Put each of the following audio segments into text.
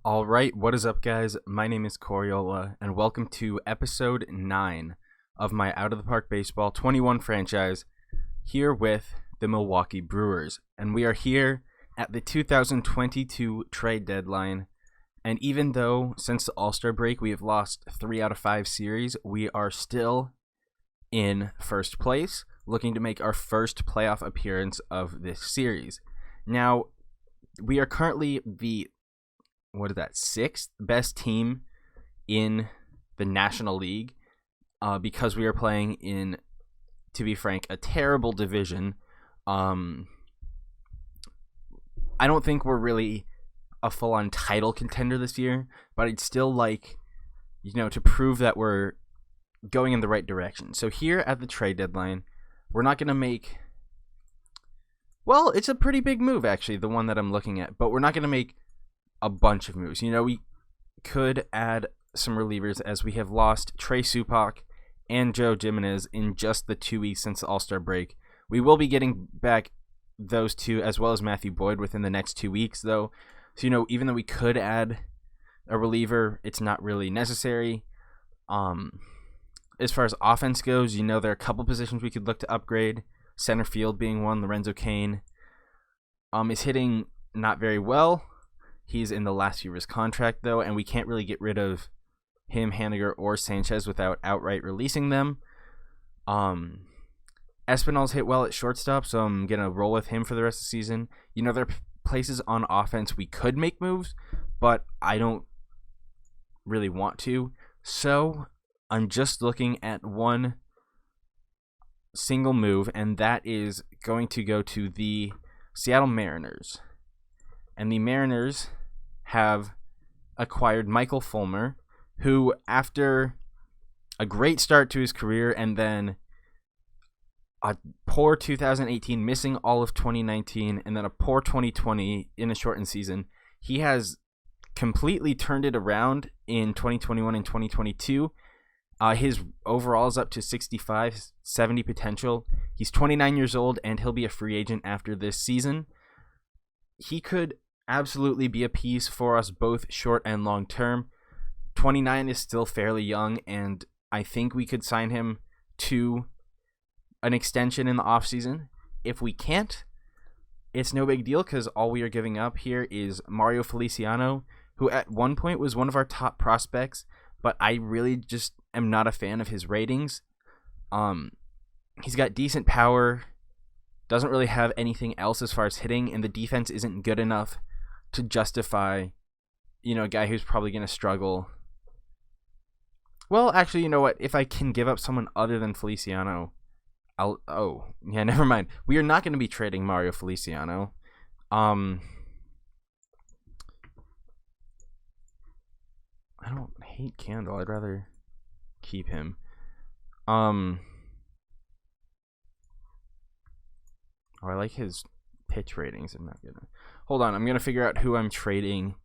All right, what is up, guys? My name is Coriola, and welcome to episode 9 of my Out of the Park Baseball 21 franchise here with the Milwaukee Brewers. And we are here at the 2022 trade deadline. And even though since the All-Star break we have lost 3 out of 5 series, we are still in first place, looking to make our first playoff appearance of this series. Now, we are currently the sixth best team in the National League because we are playing in, to be frank, a terrible division. I don't think we're really a full-on title contender this year, but I'd still like, to prove that we're going in the right direction. So here at the trade deadline, we're not going to make, well, it's a pretty big move, actually, the one that I'm looking at, but we're not going to make a bunch of moves. We could add some relievers, as we have lost Trey Supak and Joe Jimenez in just the 2 weeks since the All-Star break. We will be getting back those two, as well as Matthew Boyd, within the next 2 weeks, though. So, even though we could add a reliever, it's not really necessary. As far as offense goes, there are a couple positions we could look to upgrade. Center field being one. Lorenzo Cain is hitting not very well. He's in the last year of his contract, though, and we can't really get rid of him, Haniger, or Sanchez without outright releasing them. Espinal's hit well at shortstop, so I'm going to roll with him for the rest of the season. There are places on offense we could make moves, but I don't really want to. So I'm just looking at one single move, and that is going to go to the Seattle Mariners. And the Mariners have acquired Michael Fulmer, who, after a great start to his career and then a poor 2018, missing all of 2019, and then a poor 2020 in a shortened season, he has completely turned it around in 2021 and 2022. His overall is up to 65, 70 potential. He's 29 years old, and he'll be a free agent after this season. He could absolutely be a piece for us both short and long term. 29 is still fairly young, and I think we could sign him to an extension in the offseason. If we can't, it's no big deal, because all we are giving up here is Mario Feliciano, who at one point was one of our top prospects, but I really just am not a fan of his ratings. He's got decent power, doesn't really have anything else as far as hitting, and the defense isn't good enough to justify, a guy who's probably going to struggle. Well, actually, you know what? If I can give up someone other than Feliciano, never mind. We are not going to be trading Mario Feliciano. I don't hate Candle. I'd rather keep him. I like his pitch ratings. I'm not gonna. Hold on, I'm gonna figure out who I'm trading.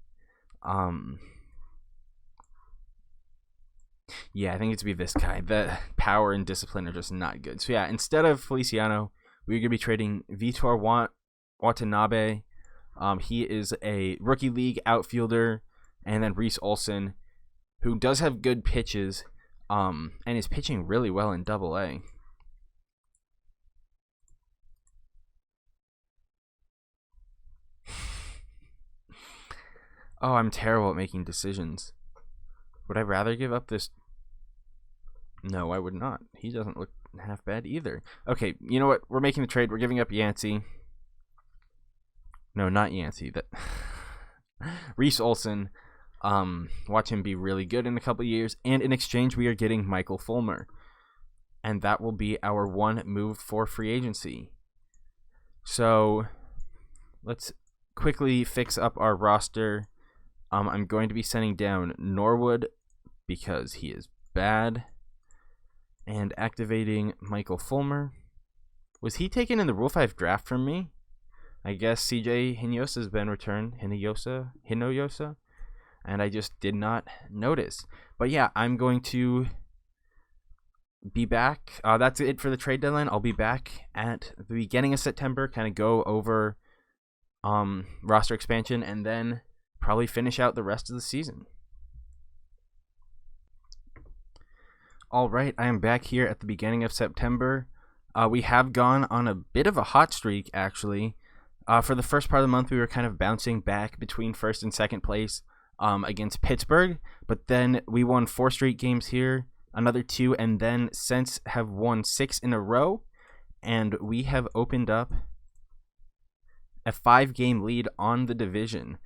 Yeah, I think it's be this guy. The power and discipline are just not good. So yeah, instead of Feliciano, we're gonna be trading Vitor Watanabe. He is a rookie league outfielder, and then Reese Olson, who does have good pitches, and is pitching really well in Double-A. Oh, I'm terrible at making decisions. Would I rather give up this? No, I would not. He doesn't look half bad either. Okay, you know what? We're making the trade. We're giving up Yancey. No, not Yancey. That Reese Olson. Watch him be really good in a couple years. And in exchange, we are getting Michael Fulmer. And that will be our one move for free agency. So let's quickly fix up our roster. I'm going to be sending down Norwood because he is bad, and activating Michael Fulmer. Was he taken in the Rule 5 draft from me? I guess CJ Hinojosa has been returned. Hinojosa, and I just did not notice. But yeah, I'm going to be back. That's it for the trade deadline. I'll be back at the beginning of September, kind of go over roster expansion, and then probably finish out the rest of the season. All right, I am back here at the beginning of September. We have gone on a bit of a hot streak, actually. For the first part of the month, we were kind of bouncing back between first and second place against Pittsburgh, but then we won 4 straight games here, another 2, and then since have won 6 in a row, and we have opened up a 5-game lead on the division.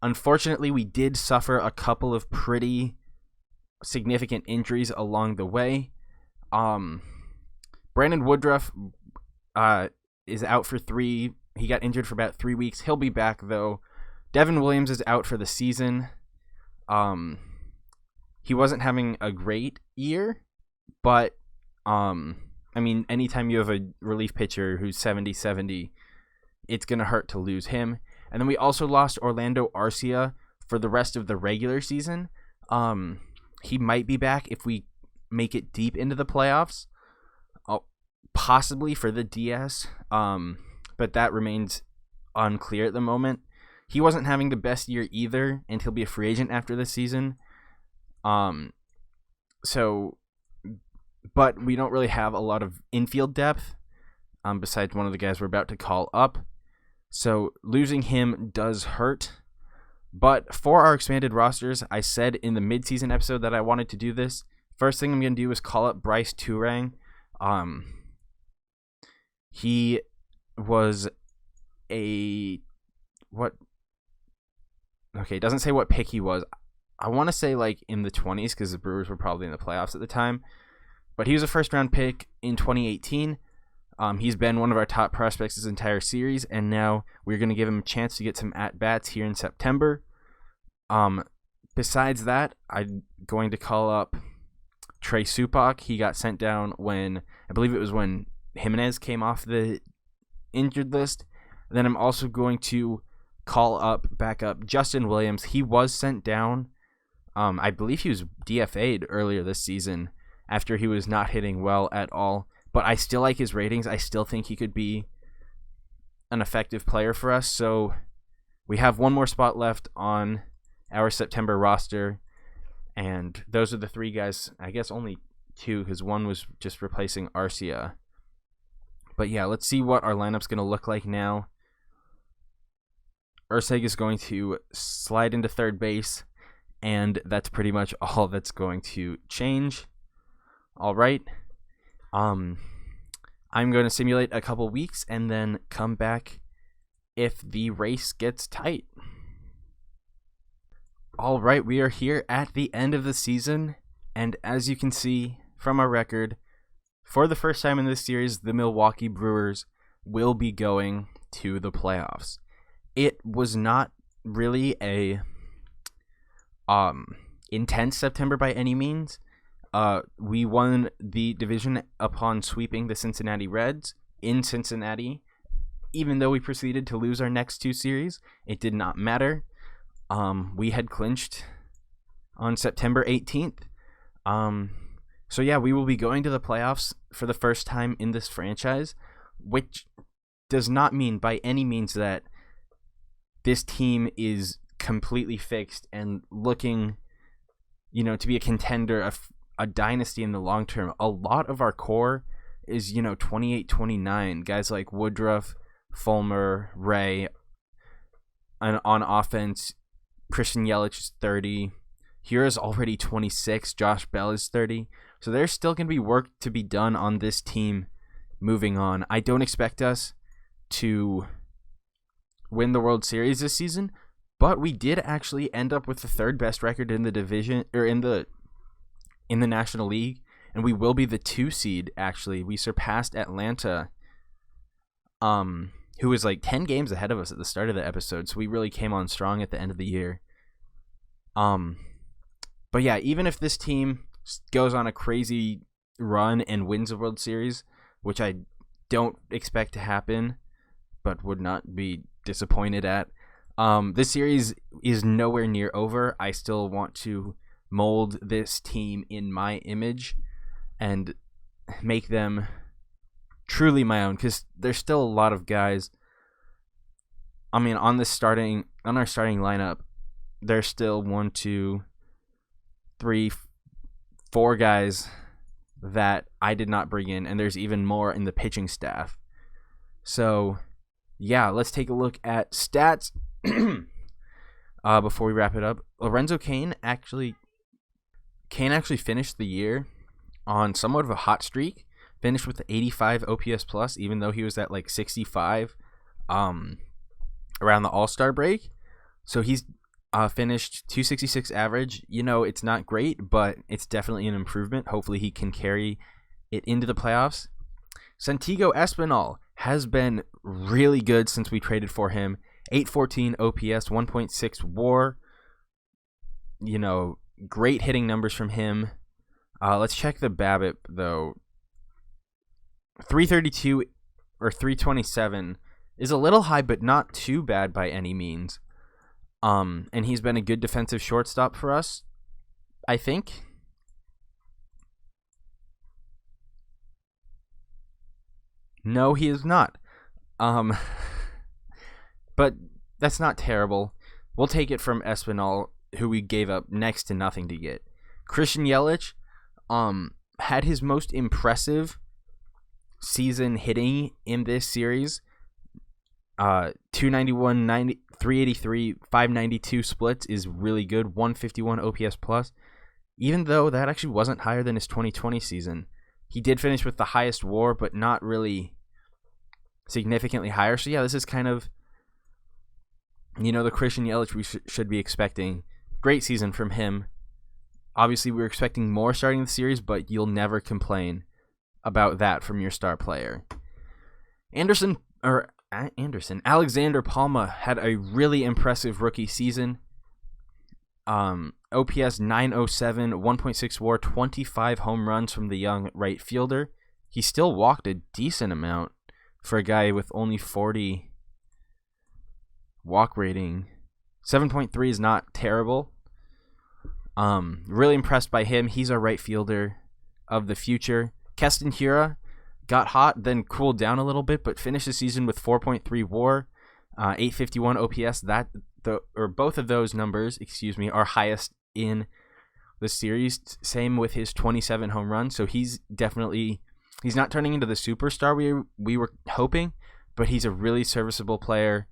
Unfortunately, we did suffer a couple of pretty significant injuries along the way. Brandon Woodruff is out for 3. He got injured for about 3 weeks. He'll be back, though. Devin Williams is out for the season. He wasn't having a great year, but anytime you have a relief pitcher who's 70-70, it's going to hurt to lose him. And then we also lost Orlando Arcia for the rest of the regular season. He might be back if we make it deep into the playoffs, possibly for the DS, but that remains unclear at the moment. He wasn't having the best year either, and he'll be a free agent after this season. But we don't really have a lot of infield depth, besides one of the guys we're about to call up. So losing him does hurt. But for our expanded rosters, I said in the midseason episode that I wanted to do this. First thing I'm going to do is call up Bryce Turang. He was it doesn't say what pick he was. I want to say like in the 20s because the Brewers were probably in the playoffs at the time. But he was a first-round pick in 2018. He's been one of our top prospects this entire series, and now we're going to give him a chance to get some at-bats here in September. Besides that, I'm going to call up Trey Supak. He got sent down when Jimenez came off the injured list. And then I'm also going to call back up Justin Williams. He was sent down. I believe he was DFA'd earlier this season after he was not hitting well at all. But I still like his ratings. I still think he could be an effective player for us. So we have one more spot left on our September roster. And those are the 3 guys. I guess only 2 because one was just replacing Arcia. But yeah, let's see what our lineup's going to look like now. Urseg is going to slide into third base. And that's pretty much all that's going to change. All right. I'm going to simulate a couple weeks and then come back if the race gets tight. All right, we are here at the end of the season, and as you can see from our record, for the first time in this series, the Milwaukee Brewers will be going to the playoffs. It was not really a intense September by any means. We won the division upon sweeping the Cincinnati Reds in Cincinnati. Even though we proceeded to lose our next 2 series, it did not matter. We had clinched on September 18th. So yeah, we will be going to the playoffs for the first time in this franchise, which does not mean by any means that this team is completely fixed and looking, to be a contender, a dynasty in the long term. A lot of our core is, 28, 29. Guys like Woodruff, Fulmer, Ray. And on offense, Christian Yelich is 30. Hira's already 26. Josh Bell is 30. So there's still going to be work to be done on this team moving on. I don't expect us to win the World Series this season, but we did actually end up with the 3rd best record in the division, or in the National League, and we will be the 2 seed. Actually, we surpassed Atlanta, who was like 10 games ahead of us at the start of the episode. So we really came on strong at the end of the year. But yeah, even if this team goes on a crazy run and wins the World Series, which I don't expect to happen, but would not be disappointed at, this series is nowhere near over. I still want to mold this team in my image and make them truly my own, because there's still a lot of guys. On our starting lineup, there's still 1, 2, 3, 4 guys that I did not bring in, and there's even more in the pitching staff. So, yeah, let's take a look at stats before we wrap it up. Lorenzo Cain actually finished the year on somewhat of a hot streak. Finished with the 85 OPS plus, even though he was at like 65 around the All-Star break. So he's finished 266 average. It's not great, but it's definitely an improvement. Hopefully he can carry it into the playoffs. Santiago Espinal has been really good since we traded for him. 814 OPS, 1.6 WAR. Great hitting numbers from him. Let's check the BABIP though. 332 or 327 is a little high, but not too bad by any means. And he's been a good defensive shortstop for us, I think. No, he is not. But that's not terrible. We'll take it from Espinal, who we gave up next to nothing to get. Christian Yelich had his most impressive season hitting in this series. 291, 383, 592 splits is really good. 151 OPS plus. Even though that actually wasn't higher than his 2020 season. He did finish with the highest WAR, but not really significantly higher. So yeah, this is kind of, the Christian Yelich we should be expecting. Great season from him. Obviously, we were expecting more starting the series, but you'll never complain about that from your star player. Alexander Palma had a really impressive rookie season. OPS 907, 1.6 WAR, 25 home runs from the young right fielder. He still walked a decent amount for a guy with only 40 walk rating. 7.3 is not terrible. Really impressed by him. He's our right fielder of the future. Keston Hiura got hot, then cooled down a little bit, but finished the season with 4.3 WAR, 851 OPS. Both of those numbers, are highest in the series. Same with his 27 home runs. So he's not turning into the superstar we were hoping, but he's a really serviceable player.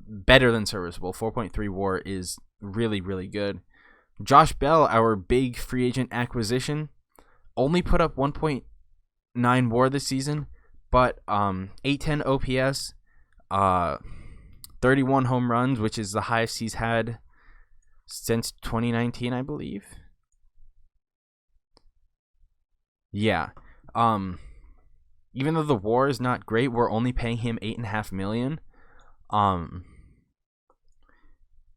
Better than serviceable. 4.3 WAR is really, really good. Josh Bell, our big free agent acquisition, only put up 1.9 WAR this season, but 810 OPS, 31 home runs, which is the highest he's had since 2019, I believe. Yeah. Even though the WAR is not great, we're only paying him $8.5 million.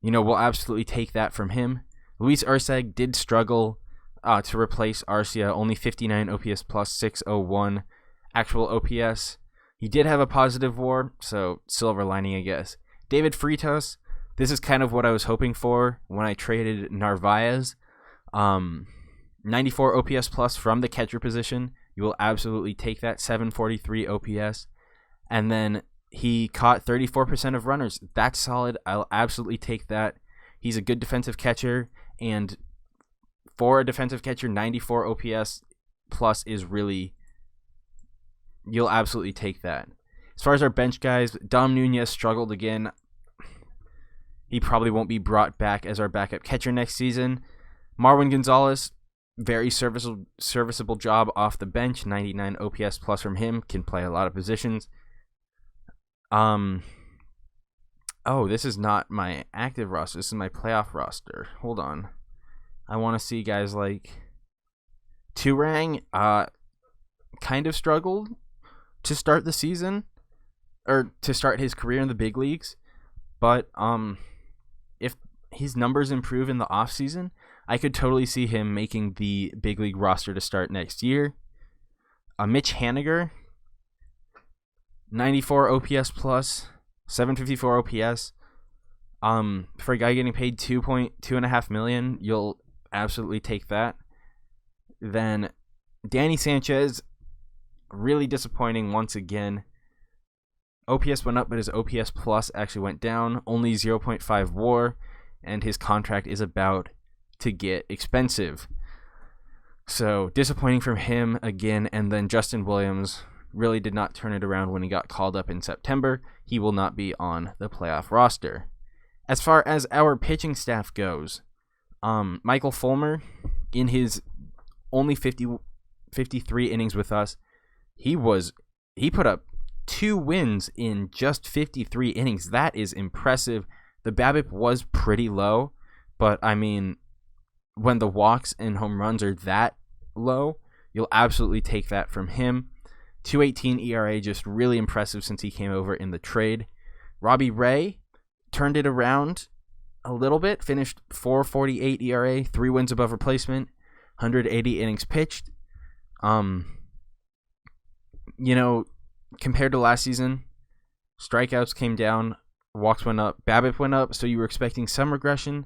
We'll absolutely take that from him. Luis Urseg did struggle to replace Arcia, only 59 OPS plus, 601 actual OPS. He did have a positive WAR, so silver lining, I guess. David Freitas, this is kind of what I was hoping for when I traded Narvaez. 94 OPS plus from the catcher position. You will absolutely take that. 743 OPS. And then he caught 34% of runners. That's solid. I'll absolutely take that. He's a good defensive catcher, and for a defensive catcher, 94 OPS plus is really, you'll absolutely take that. As far as our bench guys, Dom Nunez struggled again. He probably won't be brought back as our backup catcher next season. Marwin Gonzalez, very serviceable job off the bench. 99 OPS plus from him. Can play a lot of positions. This is not my active roster. This is my playoff roster. Hold on. I want to see guys like Turang. Kind of struggled to start the season, or to start his career in the big leagues. But if his numbers improve in the offseason, I could totally see him making the big league roster to start next year. Mitch Haniger, 94 OPS plus, 754 OPS. For a guy getting paid $2.5 million, you'll absolutely take that. Then Danny Sanchez, really disappointing once again. OPS went up, but his OPS plus actually went down. Only 0.5 WAR. and his contract is about to get expensive. So disappointing from him again. And then Justin Williams really did not turn it around when he got called up in September. He will not be on the playoff roster. As far as our pitching staff goes, Michael Fulmer, in his only 53 innings with us, he put up 2 wins in just 53 innings. That is impressive. The BABIP was pretty low, but I mean, when the walks and home runs are that low, you'll absolutely take that from him. 2.18 ERA, just really impressive since he came over in the trade. Robbie Ray turned it around a little bit, finished 4.48 ERA, 3 wins above replacement, 180 innings pitched. Compared to last season, strikeouts came down, walks went up, BABIP went up, so you were expecting some regression.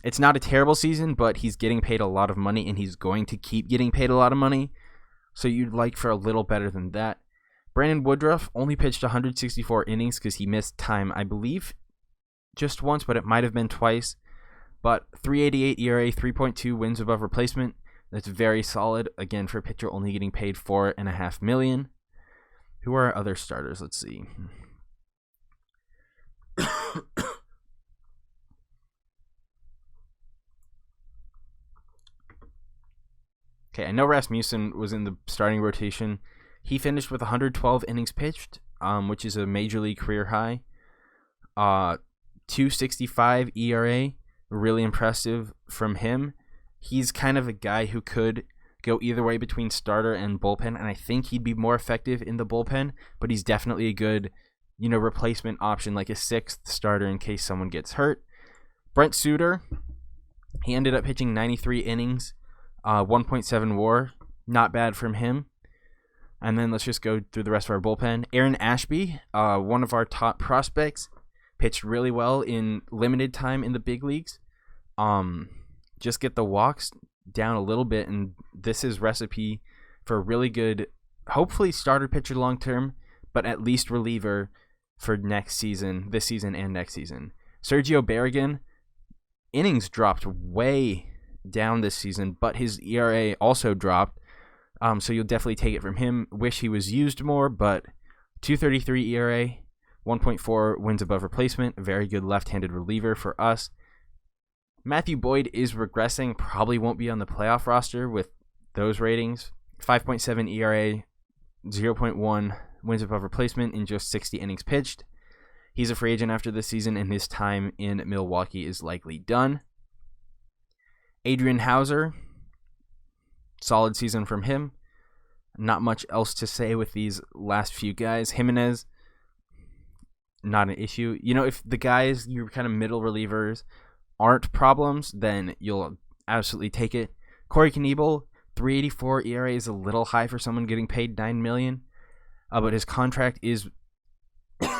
It's not a terrible season, but he's getting paid a lot of money, and he's going to keep getting paid a lot of money, so you'd like for a little better than that. Brandon Woodruff only pitched 164 innings because he missed time, I believe, just once, but it might have been twice. But 3.88 ERA, 3.2 wins above replacement. That's very solid, again, for a pitcher only getting paid $4.5 million. Who are our other starters? Let's see. Okay, I know Rasmussen was in the starting rotation. He finished with 112 innings pitched, which is a major league career high. 2.65 ERA, really impressive from him. He's kind of a guy who could go either way between starter and bullpen, and I think he'd be more effective in the bullpen, but he's definitely a good, replacement option, like a 6th starter in case someone gets hurt. Brent Suter, he ended up pitching 93 innings, 1.7 WAR, not bad from him. And then let's just go through the rest of our bullpen. Aaron Ashby, one of our top prospects, pitched really well in limited time in the big leagues. Just get the walks down a little bit, and this is recipe for a really good, hopefully starter pitcher long term, but at least reliever for next season, this season and next season. Sergio Barragan, innings dropped way down this season, but his ERA also dropped, so you'll definitely take it from him. Wish he was used more, but 2.33 ERA, 1.4 wins above replacement, very good left-handed reliever for us. Matthew Boyd is regressing, probably won't be on the playoff roster with those ratings. 5.7 ERA, 0.1 wins above replacement in just 60 innings pitched. He's a free agent after this season, and his time in Milwaukee is likely done. Adrian Hauser, solid season from him. Not much else to say with these last few guys. Jimenez, not an issue. If the guys, your kind of middle relievers, aren't problems, then you'll absolutely take it. Corey Knebel, 3.84 ERA is a little high for someone getting paid $9 million, but his contract is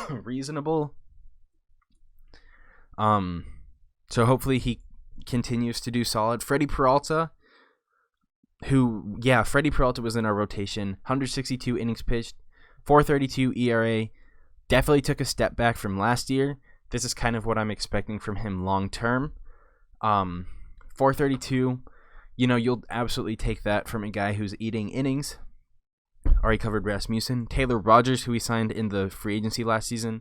reasonable. So hopefully he continues to do solid. Freddie Peralta, Freddie Peralta was in our rotation. 162 innings pitched, 4.32 ERA. Definitely took a step back from last year. This is kind of what I'm expecting from him long term. 4.32, you'll absolutely take that from a guy who's eating innings. Already covered Rasmussen. Taylor Rogers, who we signed in the free agency last season.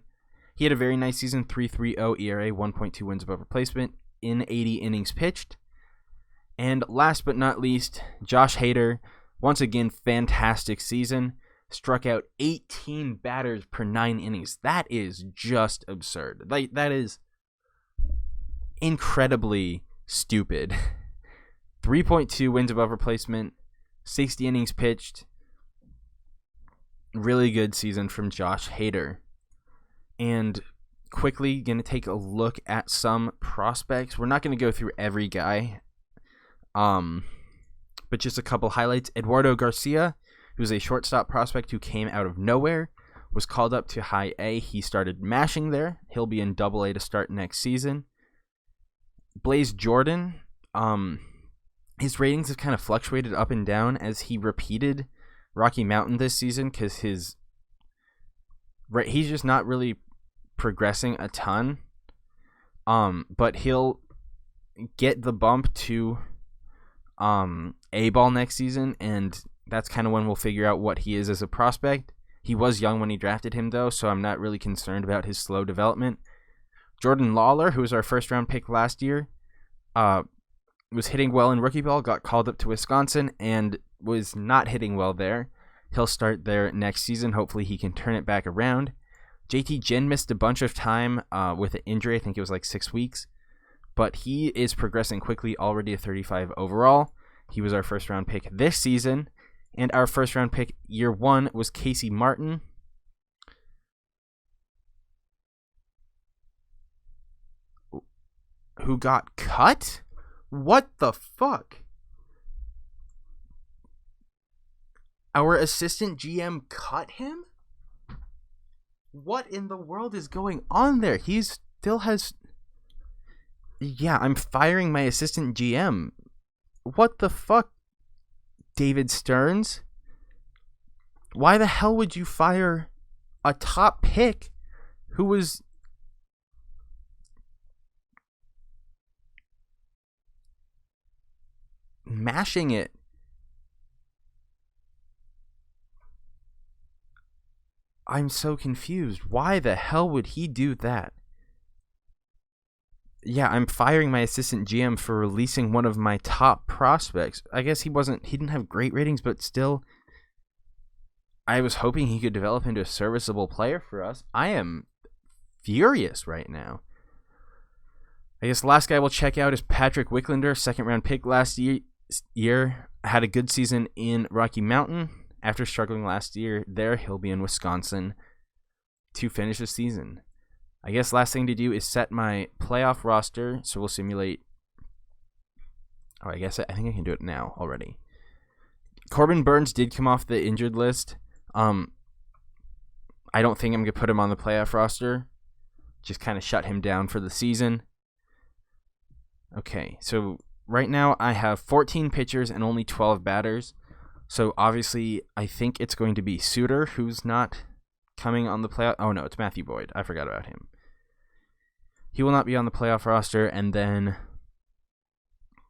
He had a very nice season, 3.30 ERA, 1.2 wins above replacement in 80 innings pitched. And last but not least, Josh Hader, once again, fantastic season. Struck out 18 batters per 9 innings. That is just absurd. That is incredibly stupid. 3.2 wins above replacement, 60 innings pitched. Really good season from Josh Hader. And quickly going to take a look at some prospects. We're not going to go through every guy, but just a couple highlights. Eduardo Garcia, who's a shortstop prospect who came out of nowhere, was called up to high A. He started mashing there. He'll be in double A to start next season. Blaze Jordan, his ratings have kind of fluctuated up and down as he repeated Rocky Mountain this season because he's just not really progressing a ton. But he'll get the bump to A-ball next season, and that's kind of when we'll figure out what he is as a prospect. He was young when he drafted him, though, so I'm not really concerned about his slow development. Jordan Lawler, who was our first-round pick last year, was hitting well in rookie ball, got called up to Wisconsin, and was not hitting well there. He'll start there next season. Hopefully he can turn it back around. JT Jin missed a bunch of time with an injury. I think it was like 6 weeks. But he is progressing quickly, already a 35 overall. He was our first-round pick this season. And our first-round pick year 1 was Casey Martin. Who got cut? What the fuck? Our assistant GM cut him? What in the world is going on there? He still has... Yeah, I'm firing my assistant GM. What the fuck, David Stearns? Why the hell would you fire a top pick who was... mashing it? I'm so confused. Why the hell would he do that? Yeah, I'm firing my assistant GM for releasing one of my top prospects. I guess he didn't have great ratings, but still, I was hoping he could develop into a serviceable player for us. I am furious right now. I guess the last guy we'll check out is Patrick Wicklander, second-round pick last year. Had a good season in Rocky Mountain. After struggling last year there, he'll be in Wisconsin to finish the season. I guess last thing to do is set my playoff roster, so we'll simulate... Oh, I think I can do it now already. Corbin Burns did come off the injured list. I don't think I'm going to put him on the playoff roster. Just kind of shut him down for the season. Okay, so right now I have 14 pitchers and only 12 batters. So obviously I think it's going to be Suter, who's not coming on the playoff... Oh no, it's Matthew Boyd. I forgot about him. He will not be on the playoff roster. And then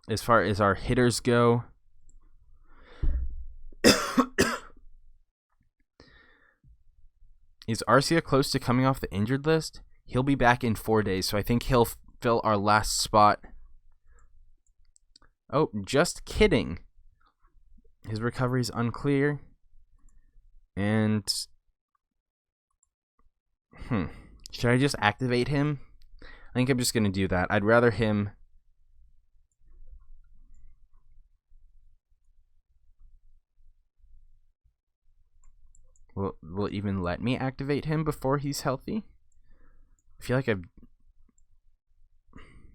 as far as our hitters go... Is Arcia close to coming off the injured list? He'll be back in 4 days, so I think he'll fill our last spot. Oh, just kidding. His recovery is unclear. And... Should I just activate him? I think I'm just going to do that. I'd rather him... Will it even let me activate him before he's healthy? I feel like I've...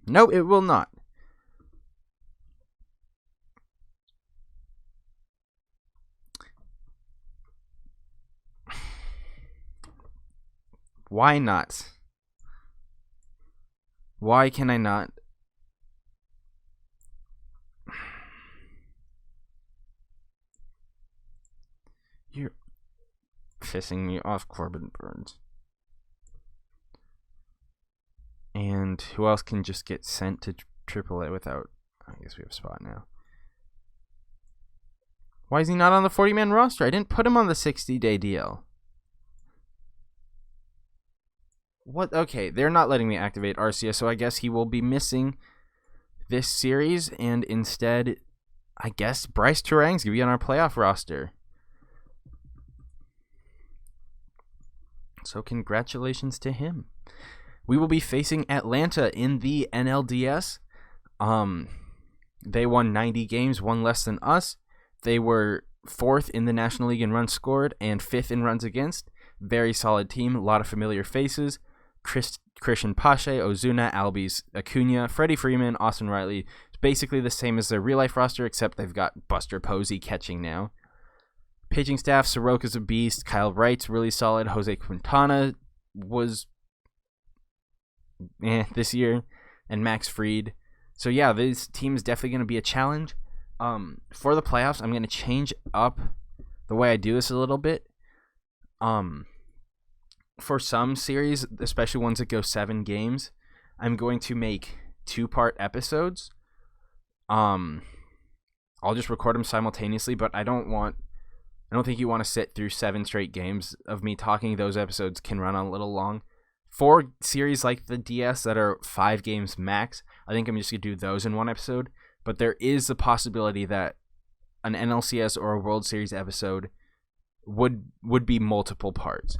No, it will not. Why not? Why can I not? You're pissing me off, Corbin Burns. And who else can just get sent to AAA without... I guess we have a spot now. Why is he not on the 40-man roster? I didn't put him on the 60-day deal. What? Okay, they're not letting me activate Arcia, so I guess he will be missing this series, and instead, I guess Bryce Turang's going to be on our playoff roster. So congratulations to him. We will be facing Atlanta in the NLDS. They won 90 games, one less than us. They were 4th in the National League in runs scored and 5th in runs against. Very solid team, a lot of familiar faces. Christian Pache, Ozuna, Albies, Acuna, Freddie Freeman, Austin Riley. It's basically the same as their real-life roster, except they've got Buster Posey catching now. Pitching staff, Soroka's a beast. Kyle Wright's really solid. Jose Quintana was this year. And Max Fried. So yeah, this team is definitely going to be a challenge. For the playoffs, I'm going to change up the way I do this a little bit. For some series, especially ones that go 7 games, I'm going to make 2-part episodes. I'll just record them simultaneously, but I don't think you want to sit through 7 straight games of me talking. Those episodes can run a little long. For series like the DS that are 5 games max, I think I'm just going to do those in one episode. But there is the possibility that an NLCS or a World Series episode would be multiple parts.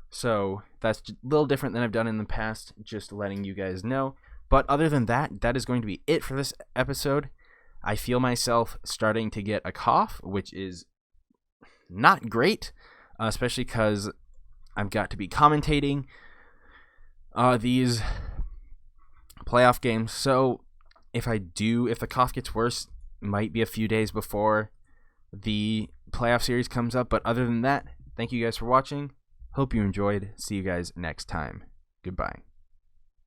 So that's a little different than I've done in the past, just letting you guys know. But other than that, that is going to be it for this episode. I feel myself starting to get a cough, which is not great, especially because I've got to be commentating these playoff games. So if the cough gets worse, it might be a few days before the playoff series comes up. But other than that, thank you guys for watching. Hope you enjoyed. See you guys next time. Goodbye.